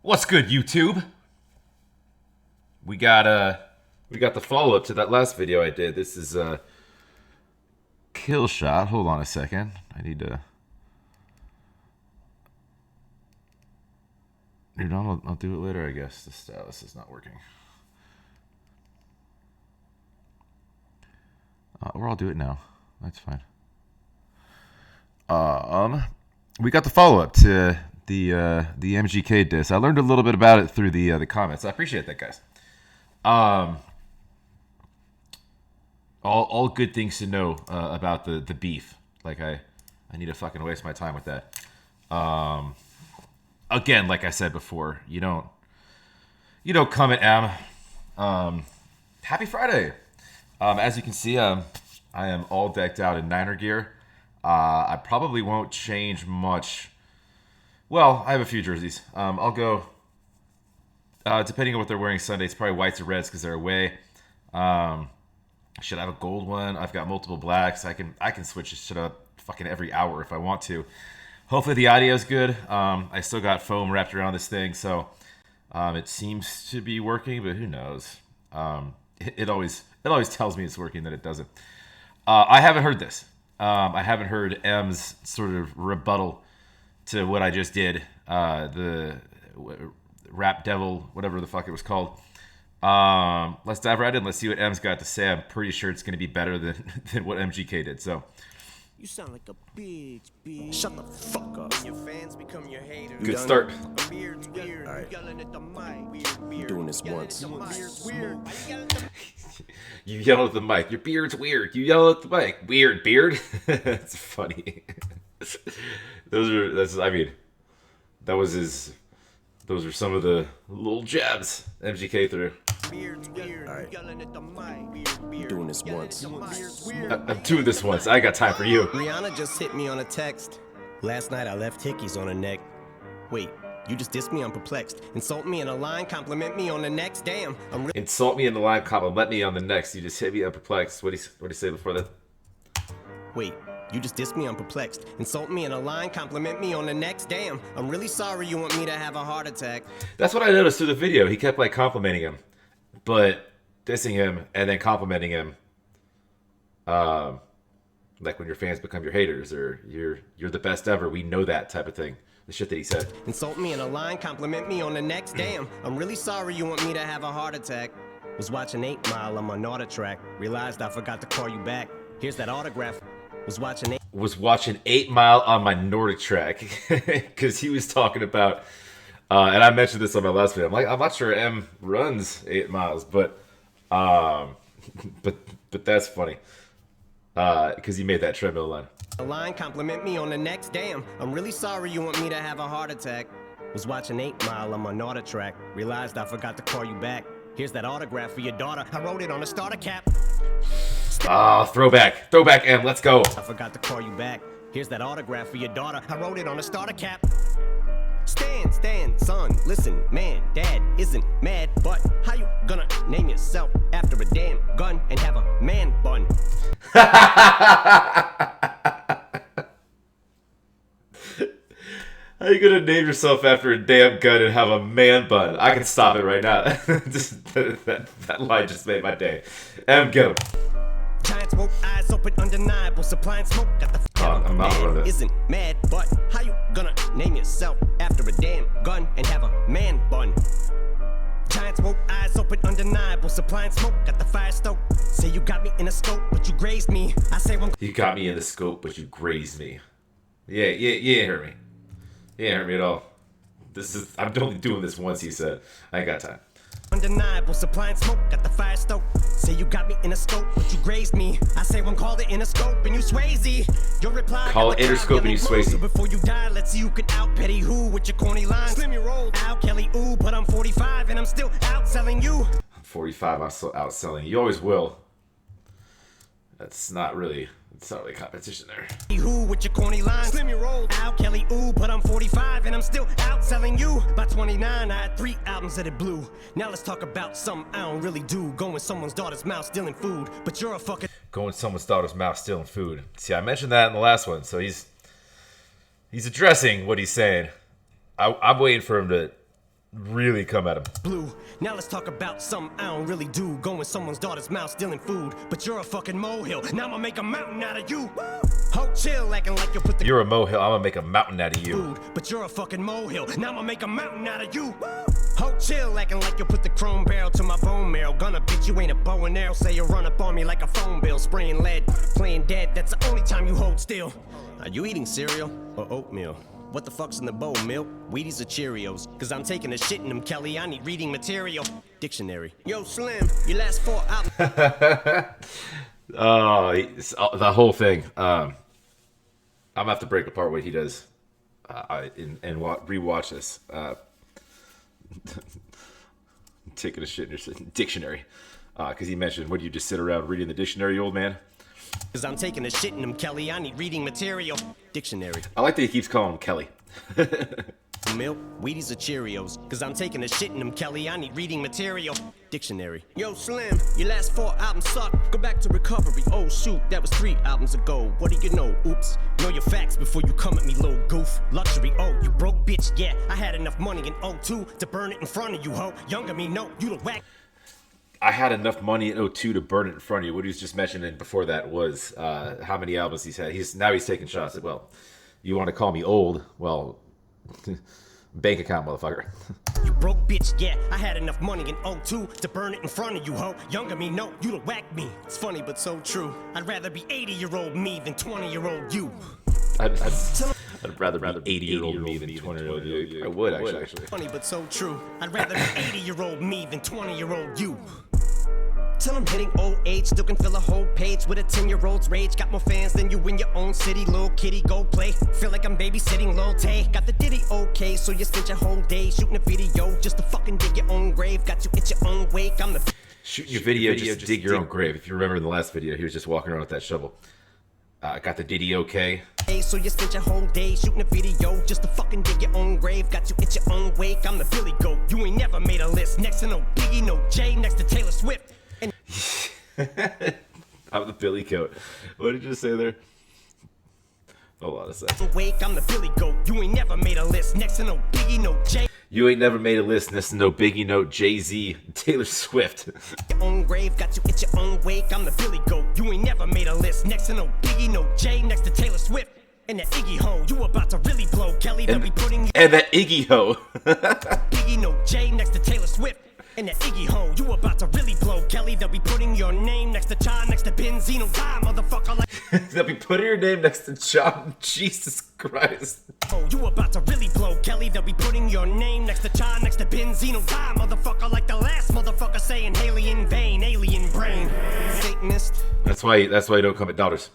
What's good, YouTube? We got the follow-up to that last video I did. This is KillShot. Hold on a second. I need to. Dude, I'll do it later, I guess. The stylus is not working. Or I'll do it now. That's fine. We got the follow-up to the MGK diss. I learned a little bit about it through the comments. I appreciate that, guys. All good things to know about the beef. Like I need to fucking waste my time with that. Again, like I said before, you don't come at M. Happy Friday. As you can see, I am all decked out in Niner gear. I probably won't change much. Well, I have a few jerseys. I'll go, depending on what they're wearing Sunday, it's probably whites or reds because they're away. Should I have a gold one? I've got multiple blacks. I can switch this shit up fucking every hour if I want to. Hopefully the audio is good. I still got foam wrapped around this thing, so it seems to be working, but who knows? It always tells me it's working, that it doesn't. I haven't heard this. I haven't heard M's sort of rebuttal to what I just did. The Rap Devil, whatever the fuck it was called. Let's dive right in. Let's see what M's got to say. I'm pretty sure it's going to be better than what MGK did. So. You sound like a bitch. Shut the fuck up. Your fans become your haters. Good start. Alright. I'm doing this once. You yell at the mic. Your beard's weird. You yell at the mic. Weird beard. That's funny. Those are some of the little jabs MGK threw. Alright. I'm doing this once. I'm doing this once. I ain't got time for you. Rihanna just hit me on a text. Last night I left hickeys on her neck. Wait, you just dissed me? I'm perplexed. Insult me in a line, compliment me on the next. Damn, Insult me in the line, compliment me on the next. You just hit me. I'm perplexed. What do you say before that? Wait, you just dissed me? I'm perplexed. Insult me in a line, compliment me on the next. Damn, I'm really sorry you want me to have a heart attack. That's what I noticed through the video. He kept like complimenting him, but dissing him and then complimenting him. Like when your fans become your haters, or you're the best ever. We know that type of thing. The shit that he said. Insult me in a line, compliment me on the next. Damn, I'm really sorry you want me to have a heart attack. Was watching 8 Mile on my Naughta track. Realized I forgot to call you back. Here's that autograph. Was watching 8 Mile on my Nordic track because he was talking about, and I mentioned this on my last video. I'm not sure M runs 8 miles, but that's funny because he made that treadmill line. A line, compliment me on the next. Damn, I'm really sorry you want me to have a heart attack. Was watching 8 Mile on my Naughta track. Realized I forgot to call you back. Here's that autograph for your daughter. I wrote it on a starter cap. Throwback, M. Let's go. I forgot to call you back. Here's that autograph for your daughter. I wrote it on a starter cap. Stand, son, listen, man, dad isn't mad, but how you gonna name yourself after a damn gun and have a man bun? How you gonna name yourself after a damn gun and have a man bun? I can stop it right now. that line just made my day. M, get him. Giant smoke, eyes open, undeniable, supplying smoke. Got the I'm not man with it. isn't mad, but how you gonna name yourself after a damn gun and have a man bun? Giant smoke, eyes open, undeniable, supplying smoke. Got the fire stoked. Say you got me in a scope, but you grazed me. I say one. You got me in the scope, but you grazed me. Yeah, you ain't hurt me. You ain't hurt me at all. I'm only doing this once, he said. I ain't got time. Undeniable, supplying smoke, got the fire stoked. Say you got me in a scope, but you grazed me. I say one, call it in a scope and you Swayze. Your reply, call it interscope and you Swayze. So before you die, let's see who can out petty who with your corny lines. Slim your roll, Al Kelly, ooh, but I'm 45 and I'm still outselling you. I'm 45, I'm still outselling you. You always will. It's not really competition there. Who with your corny lines? Slim your roll, Al Kelly, ooh, but I'm 45 and I'm still outselling you. By 29, I had 3 albums that it blew. Now let's talk about something I don't really do. Going someone's daughter's mouth, stealing food. But you're a fucking. Going someone's daughter's mouth, stealing food. See, I mentioned that in the last one, so he's addressing what he's saying. I'm waiting for him to really come at him. Blue. Now let's talk about something I don't really do. Go in someone's daughter's mouth stealing food. But you're a fucking molehill. Now I'ma make a mountain out of you. Ho, chill, acting like you'll put the You're a molehill. I'm gonna make a mountain out of you. food. But you're a fucking molehill. Now I'ma make a mountain out of you. Ho, chill, acting like you'll put the chrome barrel to my bone marrow. Gonna bitch, you ain't a bow and arrow. Say you run up on me like a phone bill. Spraying lead, playing dead. That's the only time you hold still. Are you eating cereal or oatmeal? What the fuck's in the bowl, milk? Wheaties or Cheerios? Cause I'm taking a shit in them, Kelly. I need reading material. Dictionary. Yo, Slim, your last 4 albums. The whole thing. I'm gonna have to break apart what he does and rewatch this. Taking a shit in your dictionary. Because he mentioned, would you just sit around reading the dictionary, old man? Cause I'm taking a shit in them, Kelly. I need reading material. Dictionary. I like that he keeps calling him Kelly. Milk, Wheaties or Cheerios? Cause I'm taking a shit in them, Kelly. I need reading material. Dictionary. Yo, Slim, your last 4 albums suck. Go back to recovery. Oh, shoot, that was 3 albums ago. What do you know? Oops. Know your facts before you come at me, little goof. Luxury, oh, you broke bitch. Yeah, I had enough money in '02 to burn it in front of you, ho. Younger me, no, you the whack. I had enough money in '02 to burn it in front of you. What he was just mentioning before that was how many albums he's had. Now he's taking shots. Well, you want to call me old? Well, bank account, motherfucker. You broke bitch, yeah, I had enough money in '02 to burn it in front of you, ho. Younger me, no, you the whack me. It's funny but so true. I'd rather be 80-year-old me than 20-year-old you. I'd rather be 80-year-old me than 20-year-old you. I would actually. Funny but so true. I'd rather be 80-year-old me than 20-year-old you. Till I'm hitting old age, still can fill a whole page with a 10-year-old's rage. Got more fans than you in your own city, little kitty, go play. Feel like I'm babysitting Lil Tay. Got the ditty okay, so you spent your whole day shooting a video just to fucking dig your own grave. Got you at your own wake. I'm the shooting your video just to dig your own grave. If you remember in the last video, he was just walking around with that shovel. Got the ditty okay. So you spent your whole day shooting a video just to fucking dig your own grave. Got you at your own wake. I'm the Billy Goat. You ain't never made a list. Next to no Biggie, no Jay, next to Taylor Swift. And I'm the Billy Goat. What did you say there? Hold on a second. Wake, I'm the Billy Goat. You ain't never made a list. Next to no Biggie, no Jay. You ain't never made a list. Next to no Biggie, no Jay-Z, Taylor Swift. Your own grave, got you at your own wake. I'm the Billy Goat. You ain't never made a list. Next to no Biggie, no Jay, next to Taylor Swift. And that Iggy ho, you about to really blow, Kelly. They'll be putting and that Iggy ho. Biggie, no Jay, next to Taylor Swift. And that Iggy ho, you about to really blow, Kelly. They'll be putting your name next to John, next to Benzino, die, motherfucker. Like they'll be putting your name next to John. Jesus Christ. Oh, you about to really blow, Kelly. They'll be putting your name next to John, next to Benzino, die, motherfucker. Like the last motherfucker saying Haley in vain, alien brain. Satanist. That's why you don't come at daughters.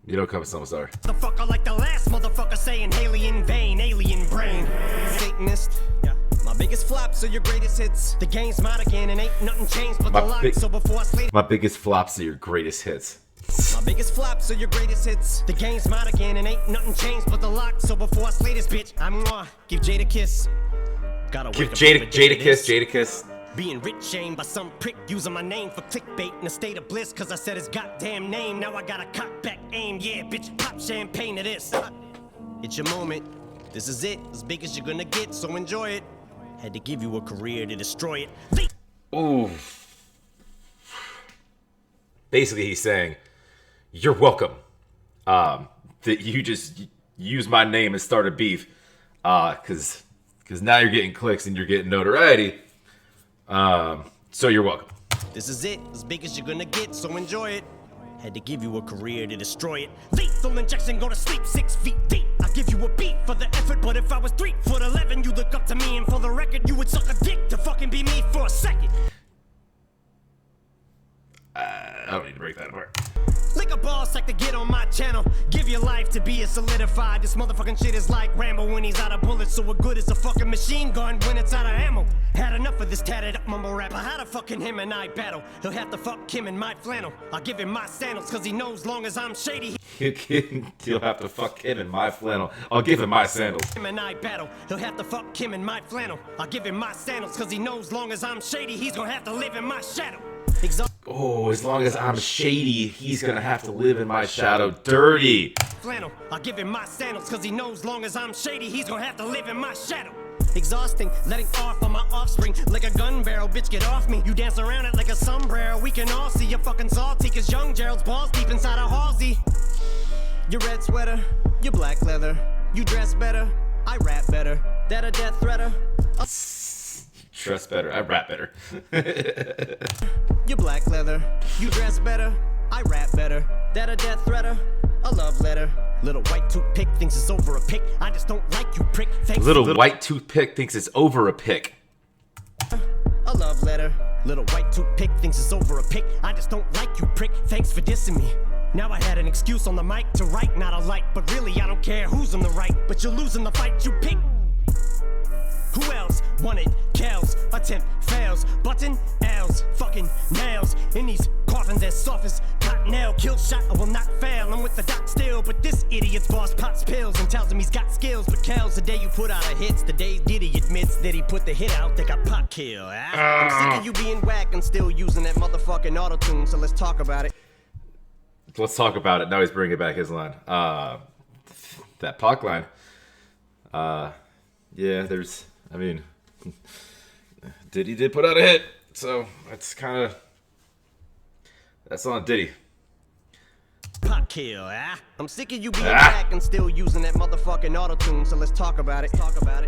You don't come at someone's daughter. Motherfucker like the last motherfucker saying Haley in vain, alien brain. Satanist. Yeah. My biggest flops are your greatest hits. The game's mine again and ain't nothing changed but the lock. So before I slay my biggest flops are your greatest hits. My biggest flops are your greatest hits. The game's mine again and ain't nothing changed but the lock. So before I slay this bitch, I'm gonna give Jada a kiss. Gotta give Jada a kiss. Being rich shamed by some prick using my name for clickbait in a state of bliss. Cause I said his goddamn name. Now I got a cock back aim. Yeah, bitch, pop champagne to this. It's your moment. This is it. As big as you're gonna get, so enjoy it. Had to give you a career to destroy it. Ooh. Basically, he's saying, you're welcome. That you just use my name and start a beef. Cause now you're getting clicks and you're getting notoriety. So you're welcome. This is it, as big as you're gonna get, so enjoy it. Had to give you a career to destroy it. Lethal injection, go to sleep 6 feet deep. I give you a beat for the effort, but if I was 3'11", you look up to me, and for the record, you would suck a dick to fucking be me for a second. I don't need to break that apart. Lick a ball sack to get on my channel. Give your life to be a solidified. This motherfucking shit is like Rambo when he's out of bullets. So what good is a fucking machine gun when it's out of ammo? Had enough of this tatted up mumble rapper. How the fucking him and I battle? He'll have to fuck him in my flannel. I'll give him my sandals cause he knows long as I'm shady. He'll have to fuck him in my flannel. I'll give him my sandals. Him and I battle. He'll have to fuck him in my flannel. I'll give him my sandals cause he knows long as I'm shady, he's gonna have to live in my shadow. Oh, as long as I'm shady, he's gonna have to live in my shadow. Dirty. Flannel. I'll give him my sandals cause he knows long as I'm shady, he's gonna have to live in my shadow. Exhausting, letting off on my offspring like a gun barrel. Bitch, get off me. You dance around it like a sombrero. We can all see you're fucking salty, cause young Gerald's balls deep inside a Halsey. Your red sweater, your black leather. You dress better, I rap better. That a death threater. Dress better, I rap better. Your black leather, you dress better, I rap better. That a death threater, a love letter. Little white toothpick thinks it's over a pick. I just don't like you, prick. Thanks. Little white toothpick thinks it's over a pick. A love letter. Little white toothpick thinks it's over a pick. I just don't like you, prick. Thanks for dissing me. Now I had an excuse on the mic to write, not a light. But really, I don't care who's on the right. But you're losing the fight you pick. Who else wanted Kells? Attempt fails. Button L's. Fucking nails. In these coffins as soft as cottonelle. KillShot, I will not fail. I'm with the doc still. But this idiot's boss pops pills and tells him he's got skills. But Kells, the day you put out a hits, the day Diddy admits that he put the hit out, they got pop kill. I'm sick of you being whack and still using that motherfucking auto-tune, so let's talk about it. Let's talk about it. Now he's bringing back his line. That Pac line. Yeah, there's... I mean, Diddy did put out a hit, so that's kind of... That's on Diddy. Pop kill, I'm sick of you being back and still using that motherfucking auto-tune, so let's talk about it.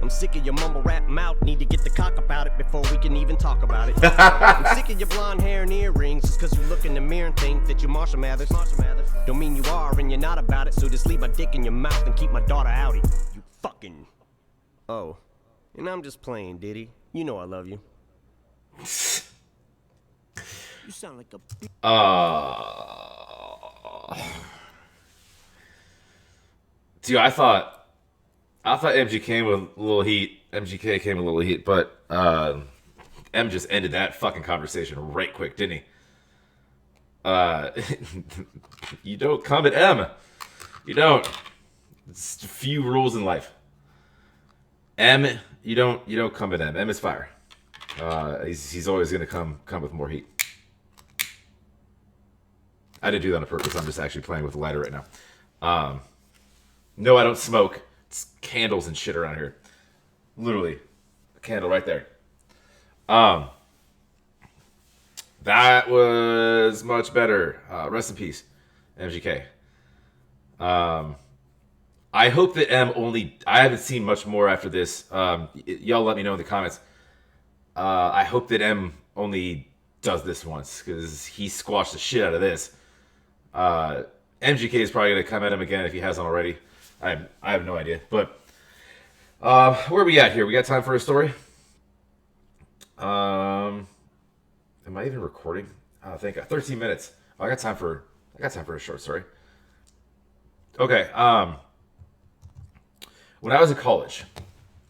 I'm sick of your mumble rap mouth, need to get the cock about it before we can even talk about it. I'm sick of your blonde hair and earrings, just cause you look in the mirror and think that you're Marshall Mathers. Don't mean you are and you're not about it, so just leave my dick in your mouth and keep my daughter out of it. You fucking... Oh. And I'm just playing, Diddy. You know I love you. You sound like a... Dude, I thought MGK came with a little heat. MGK came with a little heat, but M just ended that fucking conversation right quick, didn't he? You don't come at M. You don't. It's a few rules in life. M, you don't come at M. M is fire. He's always gonna come with more heat. I didn't do that on purpose. I'm just actually playing with a lighter right now. No, I don't smoke. It's candles and shit around here. Literally, a candle right there. That was much better. Rest in peace, MGK. I hope that M only... I haven't seen much more after this. Y'all let me know in the comments. I hope that M only does this once, because he squashed the shit out of this. MGK is probably going to come at him again if he hasn't already. I have no idea. But where are we at here? We got time for a story? Am I even recording? I think 13 minutes. Oh, I got time for a short story. Okay. When I was in college,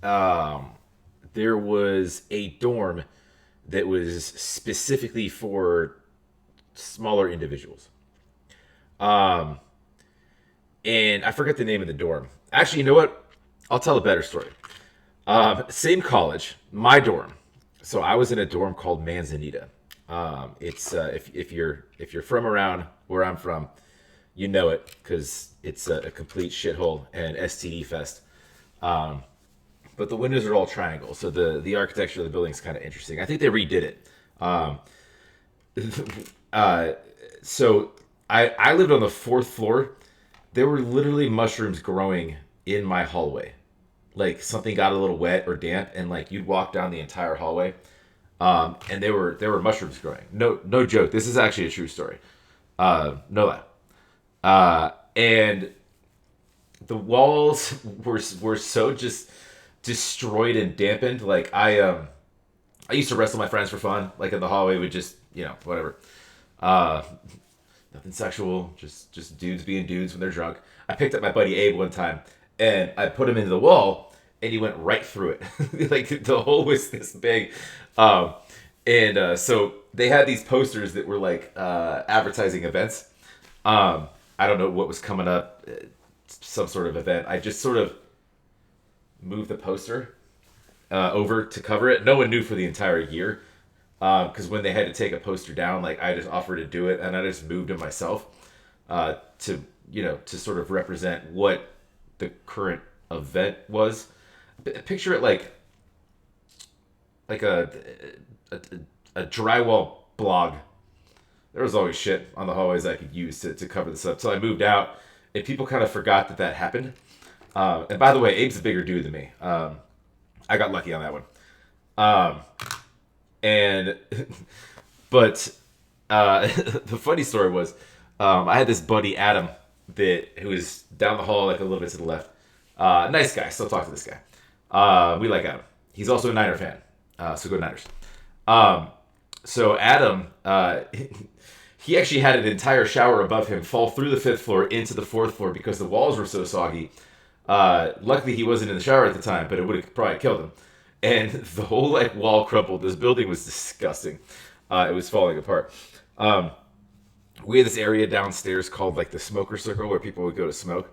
there was a dorm that was specifically for smaller individuals. And I forget the name of the dorm. Actually, you know what? I'll tell a better story. Same college, my dorm. So I was in a dorm called Manzanita. It's if you're from around where I'm from, you know it, because it's a complete shithole and STD fest. But the windows are all triangles, so the architecture of the building is kind of interesting. I think they redid it. So I lived on the 4th floor. There were literally mushrooms growing in my hallway. Like something got a little wet or damp, and like you'd walk down the entire hallway, and there were mushrooms growing. No joke. This is actually a true story. No lie. And the walls were so just destroyed and dampened. Like I used to wrestle my friends for fun, like in the hallway. We just whatever. Nothing sexual, just dudes being dudes when they're drunk. I picked up my buddy Abe one time, and I put him into the wall, and he went right through it. Like the hole was this big. So they had these posters that were like advertising events. I don't know what was coming up, some sort of event. I just sort of moved the poster over to cover it. No one knew for the entire year. Because when they had to take a poster down, like I just offered to do it, and I just moved it myself to sort of represent what the current event was. Picture it like like a, a drywall blog. There was always shit on the hallways I could use to cover this up. So I moved out, and people kind of forgot that happened. And by the way, Abe's a bigger dude than me. I got lucky on that one. And but the funny story was, I had this buddy Adam who was down the hall, like a little bit to the left. Nice guy. Still talk to this guy. We like Adam. He's also a Niner fan. So go Niners. So Adam, he actually had an entire shower above him fall through the 5th floor into the 4th floor because the walls were so soggy. Luckily, he wasn't in the shower at the time, but it would have probably killed him. And the whole like wall crumpled. This building was disgusting. It was falling apart. We had this area downstairs called like the smoker circle where people would go to smoke.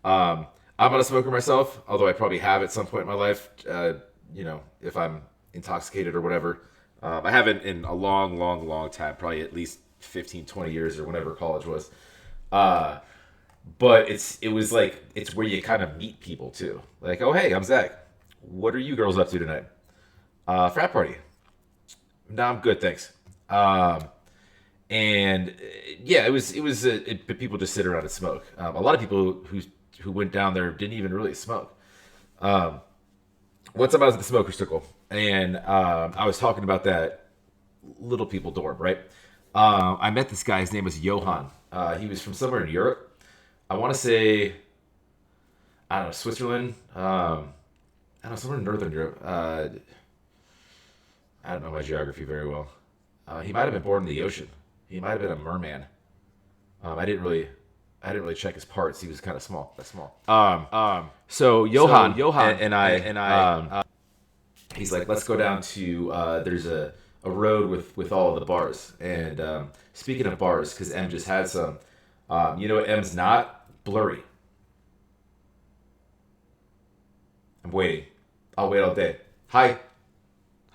I'm not a smoker myself, although I probably have at some point in my life. If I'm intoxicated or whatever. I haven't in a long time, probably at least 15, 20 years or whenever college was. But it's where you kind of meet people too. Like, oh, hey, I'm Zach. What are you girls up to tonight? Frat party. No, I'm good, thanks. And yeah, it was people just sit around and smoke. A lot of people who went down there didn't even really smoke. One time I was at the smoker circle, and I was talking about that little people dorm, right? I met this guy. His name was Johan. He was from somewhere in Europe. I want to say, I don't know, Switzerland. I don't know, somewhere in Northern Europe. I don't know my geography very well. He might have been born in the ocean. He might have been a merman. I didn't really check his parts. He was kind of small. That's small. So Johan and I, he's like, let's go down to there's a road with all of the bars. And speaking of bars, because M just had some, you know what M's not? Blurry. I'm waiting. I'll wait all day. Hi.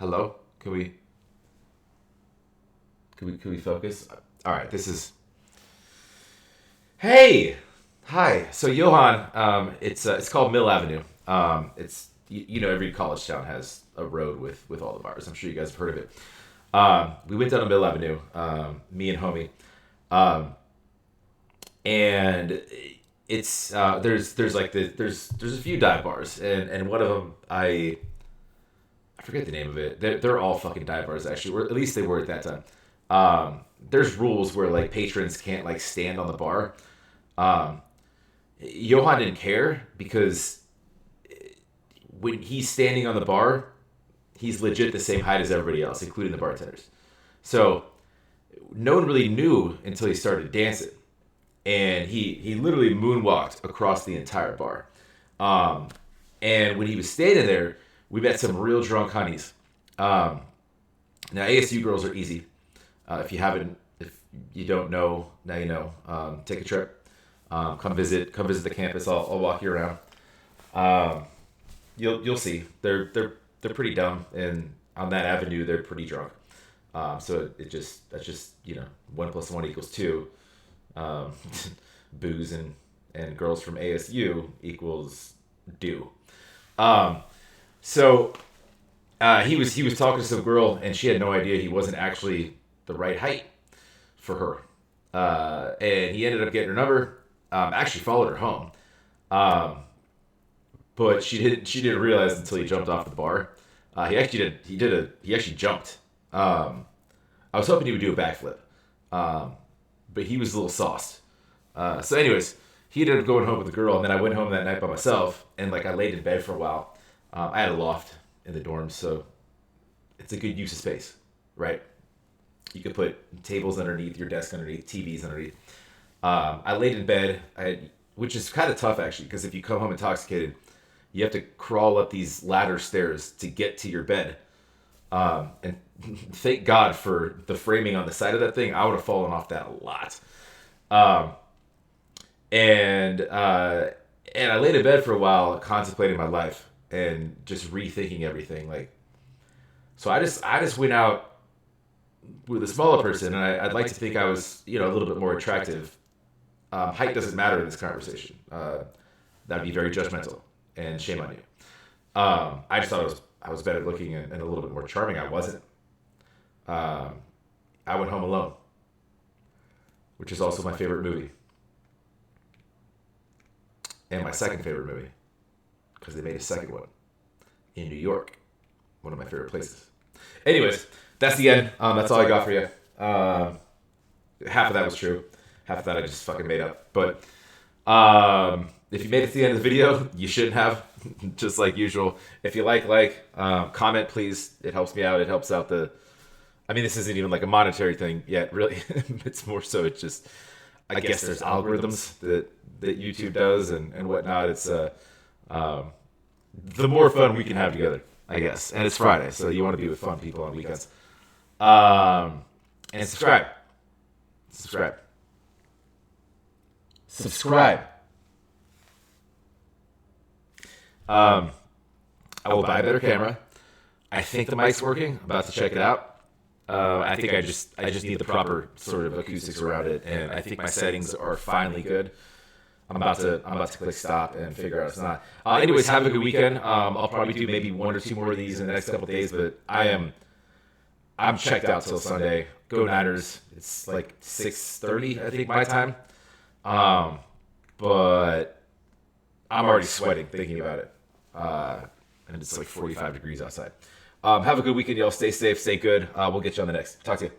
Hello. Can we focus? All right. This is. Hey. Hi. So Johan, it's called Mill Avenue. It's every college town has a road with all the bars. I'm sure you guys have heard of it. We went down to Mill Avenue, me and homie, and it's there's a few dive bars, and one of them I forget the name of it. They're all fucking dive bars actually, or at least they were at that time. There's rules where like patrons can't like stand on the bar. Johan didn't care because when he's standing on the bar, he's legit the same height as everybody else, including the bartenders. So no one really knew until he started dancing. And he literally moonwalked across the entire bar. And when he was standing there, we met some real drunk honeys. Now ASU girls are easy. If you don't know, now you know. Take a trip. Come visit the campus. I'll walk you around. You'll see. They're pretty dumb, and on that avenue they're pretty drunk. So that's just 1 + 1 = 2. Booze and girls from ASU equals do. So he was talking to some girl, and she had no idea he wasn't actually the right height for her. And he ended up getting her number. Actually followed her home. But she didn't realize until he jumped off the bar. He actually jumped. I was hoping he would do a backflip. But he was a little sauced. So anyways, he ended up going home with the girl, and then I went home that night by myself, and like I laid in bed for a while. I had a loft in the dorms, so it's a good use of space, right? You could put tables underneath, your desk underneath, TVs underneath. I laid in bed, which is kind of tough actually, because if you come home intoxicated, you have to crawl up these ladder stairs to get to your bed. And thank God for the framing on the side of that thing. I would have fallen off that a lot. And I laid in bed for a while, contemplating my life and just rethinking everything. Like, so I just went out with a smaller person, and I'd like to think I was, a little bit more attractive. Height doesn't matter in this conversation. That'd be very judgmental, and shame on you. I just thought I was better looking and a little bit more charming. I wasn't. I went home alone, which is also my favorite movie. And my second favorite movie, because they made a second one in New York, one of my favorite places. Anyways, that's the end. That's all I got for you. Half of that was true. Half of that I just fucking made up. But if you made it to the end of the video, you shouldn't have, just like usual. If you comment, please. It helps me out. It helps out I mean, this isn't even like a monetary thing yet, really. It's more so it's just, I guess there's algorithms that YouTube does and whatnot. It's the more fun we can have together, I guess. And it's Friday, so you want to be with fun people on weekends. And subscribe. I will buy a better camera. I think the mic's working. I'm about to check it out. I think I just need the proper sort of acoustics around it, and I think my settings are finally good. I'm about to click stop and figure out it's not. Anyways, have a good weekend. I'll probably do maybe 1 or 2 more of these in the next couple of days, but I'm checked out till Sunday. Go Niners! It's like 6:30, I think, my time. But I'm already sweating thinking about it, and it's like 45 degrees outside. Have a good weekend, y'all. Stay safe, stay good. We'll get you on the next. Talk to you.